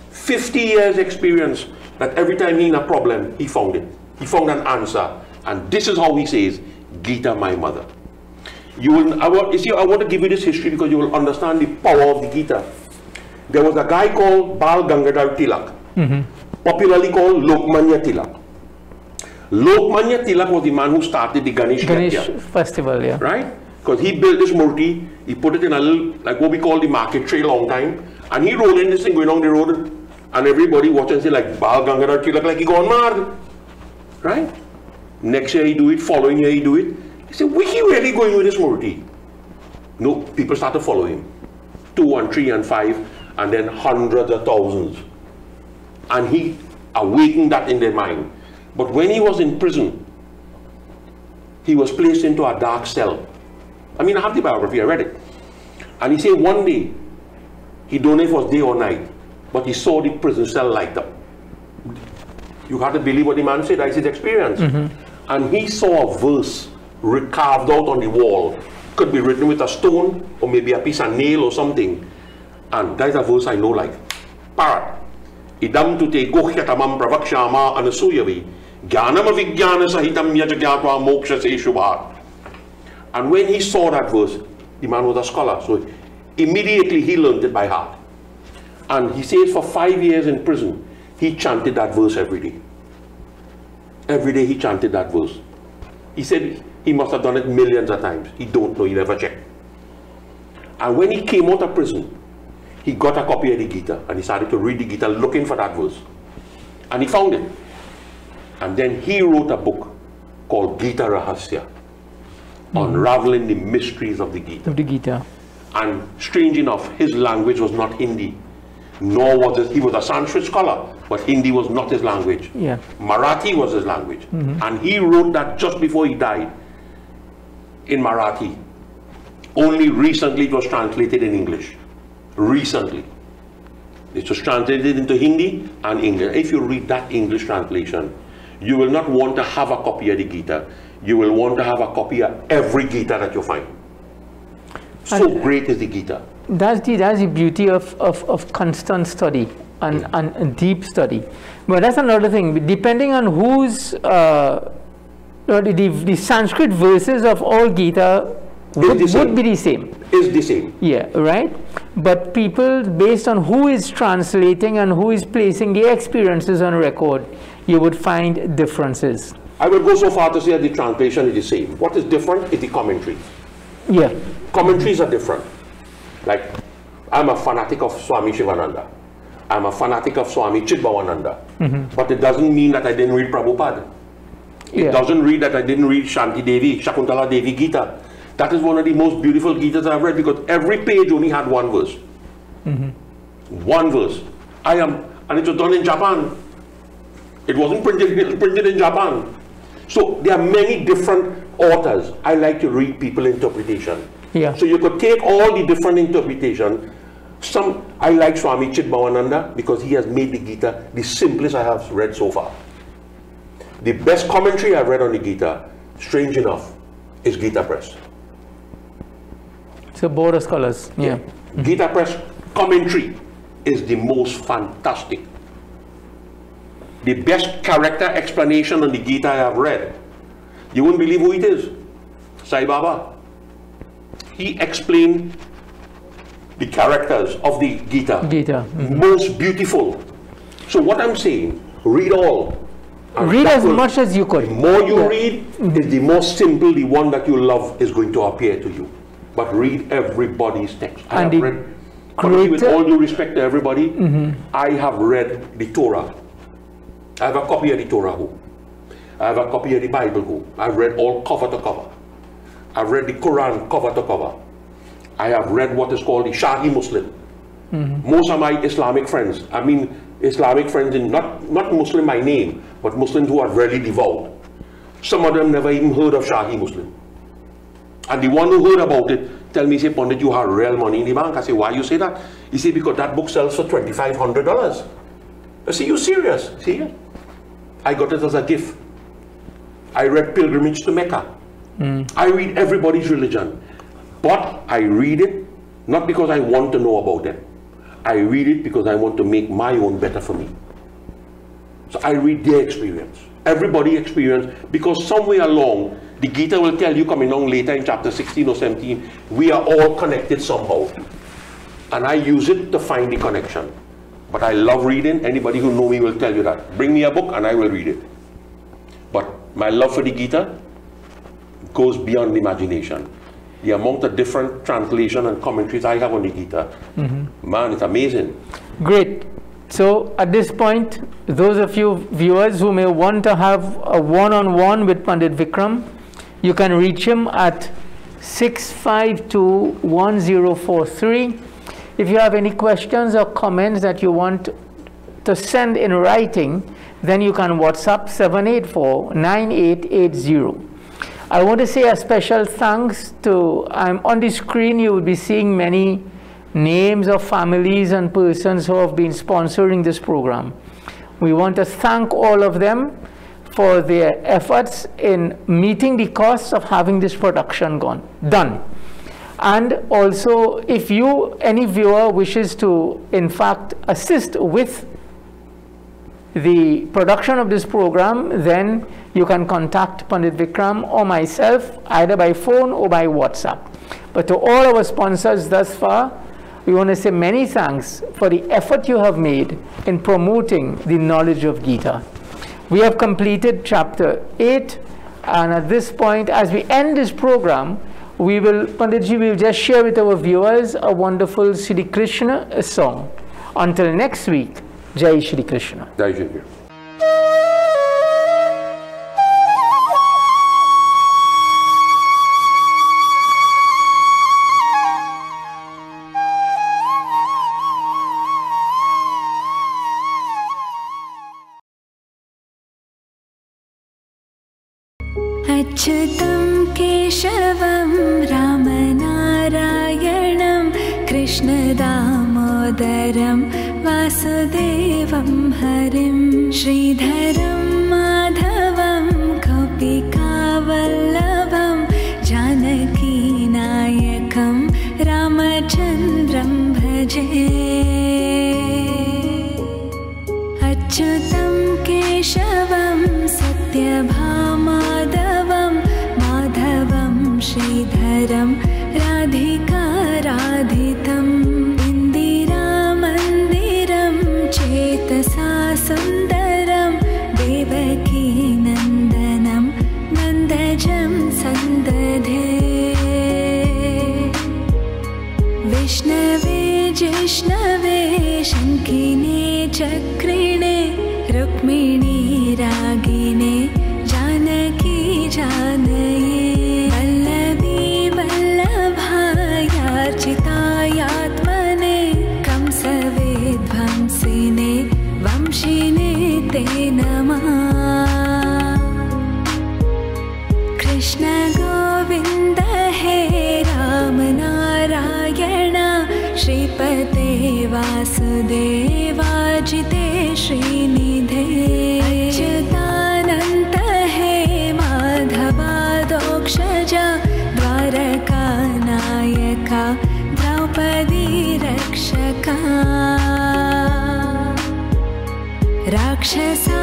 50 years experience that every time he in a problem, he found it. He found an answer. And this is how he says, Gita, My Mother. I want to give you this history because you will understand the power of the Gita. There was a guy called Bal Gangadhar Tilak, popularly called Lokmanya Tilak. Lokmanya Tilak was the man who started the Ganesh festival, yeah. Right? Because he built this murti, he put it in a little, like what we call the market tray, long time, and he rolled in this thing going down the road, and everybody watch and say like, Bal Gangadhar Tilak, like he gone mad. Right? Next year he do it, following year he do it. He said, where he really going with this murti? No, people started following him. 2 and 3 and 5, and then hundreds of thousands. And he awakened that in their mind. But when he was in prison, he was placed into a dark cell. I mean, I have the biography, I read it. And he said one day, he don't know if it was day or night, but he saw the prison cell light up. You have to believe what the man said, that's his experience. And he saw a verse carved out on the wall. Could be written with a stone, or maybe a piece of nail or something. And that is a verse I know like. Parat. Idam tute gohyatamam pravakshama anasuyavi. Jnanam avijnana sahitam yajagyatva moksha se shubhat. And when he saw that verse, the man was a scholar, so immediately he learned it by heart. And he says for 5 years in prison, he chanted that verse every day. Every day he chanted that verse. He said he must have done it millions of times. He don't know, he never checked. And when he came out of prison, he got a copy of the Gita and he started to read the Gita looking for that verse. And he found it. And then he wrote a book called Gita Rahasya, unraveling the mysteries of the Gita. And strange enough, his language was not Hindi, nor was it, he was a Sanskrit scholar, but Hindi was not his language. Yeah. Marathi was his language. And he wrote that just before he died in Marathi. Only recently it was translated in English. Recently. It was translated into Hindi and English. If you read that English translation, you will not want to have a copy of the Gita. You will want to have a copy of every Gita that you find. So great is the Gita. That's the beauty of constant study and deep study. But that's another thing. Depending on who's the Sanskrit verses of all Gita would be the same. Is the same. Yeah, right? But people, based on who is translating and who is placing the experiences on record, you would find differences. I would go so far to say that the translation is the same. What is different is the commentaries. Yeah. Commentaries are different. Like, I'm a fanatic of Swami Shivananda. I'm a fanatic of Swami Chidbhavananda. But it doesn't mean that I didn't read Prabhupada. It doesn't read that I didn't read Shanti Devi, Shakuntala Devi Gita. That is one of the most beautiful Gitas I've read because every page only had one verse. One verse. And it was done in Japan. It wasn't printed in Japan. So there are many different authors. I like to read people's interpretation. Yeah. So you could take all the different interpretation. I like Swami Chidbhavananda because he has made the Gita the simplest I have read so far. The best commentary I've read on the Gita strange enough, is Gita Press. So board of scholars, yeah. Gita Press commentary is the most fantastic. The best character explanation on the Gita I have read. You wouldn't believe who it is. Sai Baba. He explained the characters of the Gita. Most beautiful. So what I'm saying, read all. Read as much as you could. The more you read, the more simple the one that you love is going to appear to you. But read everybody's text. I have read, with all due respect to everybody, I have read the Torah. I have a copy of the Torah. I have a copy of the Bible. I've read all cover to cover. I've read the Quran cover to cover. I have read what is called the Shahi Muslim. Most of my Islamic friends, I mean Islamic friends, in not Muslim by name, but Muslims who are really devout. Some of them never even heard of Shahi Muslim. And the one who heard about it tell me, say, Pandit, you have real money in the bank. I say, why you say that? He say, because that book sells for $2,500. I say, you serious? See, I got it as a gift. I read Pilgrimage to Mecca. I read everybody's religion. But I read it not because I want to know about them. I read it because I want to make my own better for me. So I read their experience. Everybody's experience, because somewhere along, the Gita will tell you, coming on later in chapter 16 or 17, we are all connected somehow. And I use it to find the connection. But I love reading. Anybody who knows me will tell you that. Bring me a book and I will read it. But my love for the Gita goes beyond imagination. The amount of different translation and commentaries I have on the Gita, man, it's amazing. Great. So at this point, those of you viewers who may want to have a one-on-one with Pandit Vikram, you can reach him at 652-1043. If you have any questions or comments that you want to send in writing, then you can WhatsApp 784-9880. I want to say a special thanks to, on the screen you will be seeing many names of families and persons who have been sponsoring this program. We want to thank all of them for their efforts in meeting the costs of having this production done. And also, if any viewer wishes to, in fact, assist with the production of this program, then you can contact Pandit Vikram or myself either by phone or by WhatsApp. But to all our sponsors thus far, we want to say many thanks for the effort you have made in promoting the knowledge of Gita. We have completed chapter 8, and at this point, as we end this program, Panditji will just share with our viewers a wonderful Shri Krishna song. Until next week, Jai Shri Krishna. Jai Shri Krishna. अच्युतं केशवं रामनारायणं कृष्णदामोदरं वासुदेवं हरिं श्रीधरं माधवं गोपिकावल्लभं जानकीनायकं रामचन्द्रं भजे अच्युतं केशवं सत्यभामाधवं माधवं श्रीधरं राधिकाराधितम् इन्दिरामन्दिरं चेतसा सुन्दरं देवकीनन्दनं नन्दजं सन्दधे विष्णवे जिष्णवे शङ्किने चक्रिणे रुक्मिणी रागिणे जानकी जानये वल्लभी वल्लभायार्चितायात्मने कंसवेध्वंसिने वंशिने ते नमः कृष्ण गोविन्द हे राम नारायण श्रीपते वासुदेवाजिते श्रीनिधे अच्युतानन्त हे माधवा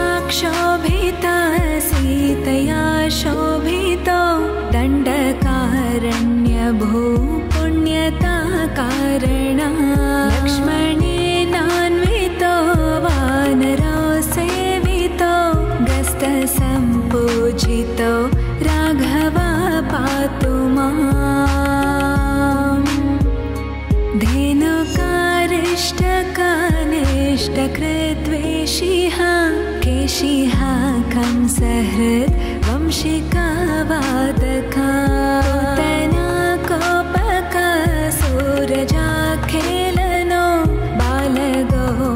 साक्षोभिता सीतया शोभितो दण्डकारण्यभू पुण्यता कारणा लक्ष्मणेनान्वितो वानरो सेवितो गस्तसम्पूजितो राघव पातु माम् धेनुकारिष्टकानिष्टकृद्वेषिः केशिः कंसहृद् वंशिकावादका पूतना कोपका सूरजाखेलनो बालगोपालका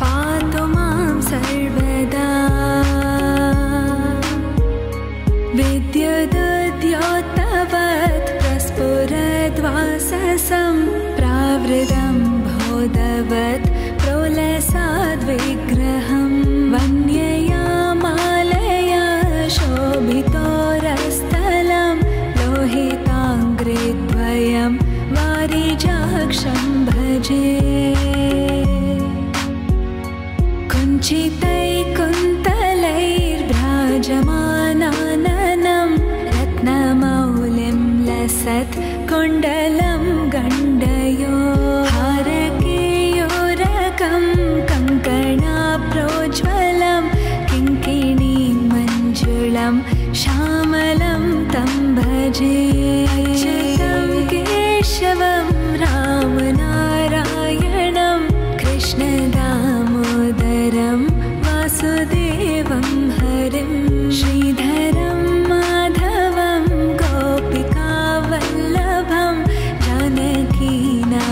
पातु मां सर्वदा विद्युदुद्योतवत् प्रस्फुरद्वाससं प्रावृतं बोधवत् प्रोलसाद्विग्रहं वन्यया मालया शोभितोरस्थलं लोहिताङ्ग्रिद्वयं वारिजाक्षं भजे कुञ्चितैकुन्तलैर्भ्राजमानाननं रत्नमौलिं लसत् कुण्डलं गण्डयो हारकेयोरकं कङ्कणाप्रोज्ज्वलं किङ्किणीं मञ्जुलं श्यामलं तं भजे अच्युतं केशवं रामनारायणं कृष्णदामोदरं वासुदेवं हरिं श्रीधरं माधवं गोपिकावल्लभं जानकीनायकं